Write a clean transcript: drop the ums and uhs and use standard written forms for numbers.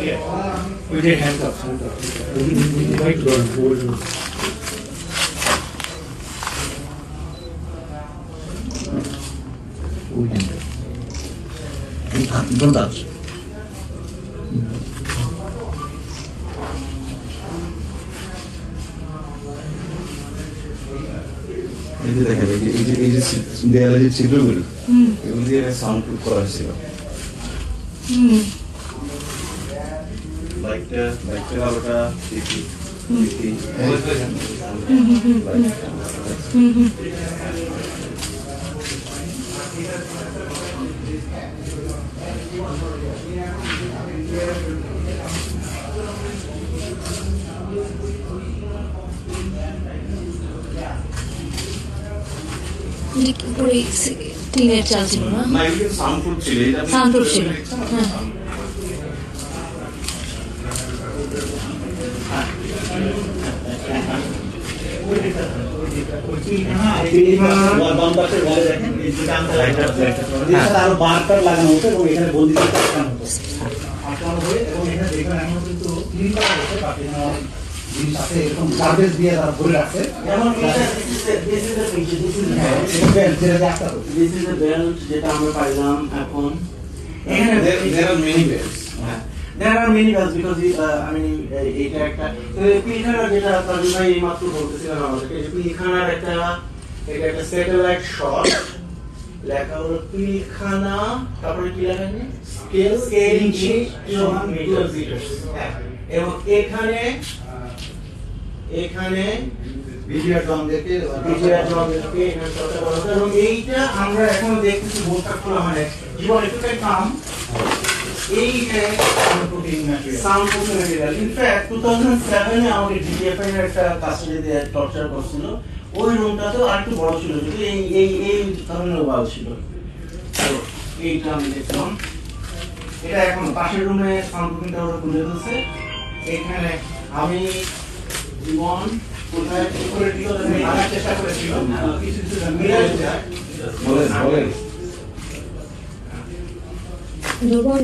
We did handcuffs. White gold. Don't touch. দেখেন এই যে দেয়ালে যে ছিদ্রগুলি এগুলো দিয়ে সাউন্ড প্রুফ করা হয়েছিল। লাইটটা আলোটা দেখি টিনের চাল ছিল না, সাউন্ডপ্রুফ ছিল, সাউন্ডপ্রুফ ছিল। আরো বারবার লাগানো হতো এবং এখানে বন্দি আটকানো হতো এবং এখানে দেখবেন এখন কিন্তু ক্লিন করা হচ্ছে বাকি জিনিস আছে এরকম গার্বেজ দিয়ে তারা ভরে রাখছে। যেটা আমরা পাইলাম এখন এখানে there are many bells because I mean এটা একটা পিলখানার যেটা তাদের ভাই এইমাত্র বলতেছিলেন আমাদেরকে যে পিলখানার একটা এটা একটা স্যাটেলাইট শট লেখা হলো পিলখানা, তারপরে কি লেখা আছে স্কেল ইঞ্চ কিলোমিটার, এবং এখানে ভিডিও জনদেরকে এখানে কথা বলা হতো এবং এইটা আমরা এখন দেখতেছি বোর্ডটা খোলা মানে জীবন একটু কাম আমাকে ডিজিএফআই এর একটা কাস্টডি দিয়ে টর্চার করছিল, ওই রুমটা তো আর একটু বড় ছিল, যদি এই ধরনের ওয়াল ছিল। তো এইটা আমি দেখলাম, এটা এখন পাশের রুমে সাউন্ড প্রুফিংটা ওরা খুলে দিয়েছে। এখানে আমি জীবন কোথায় কি করে দিল আমি আনার চেষ্টা করেছিলাম, কিছু কিছু মিলে যায়। বলেন দুর্বল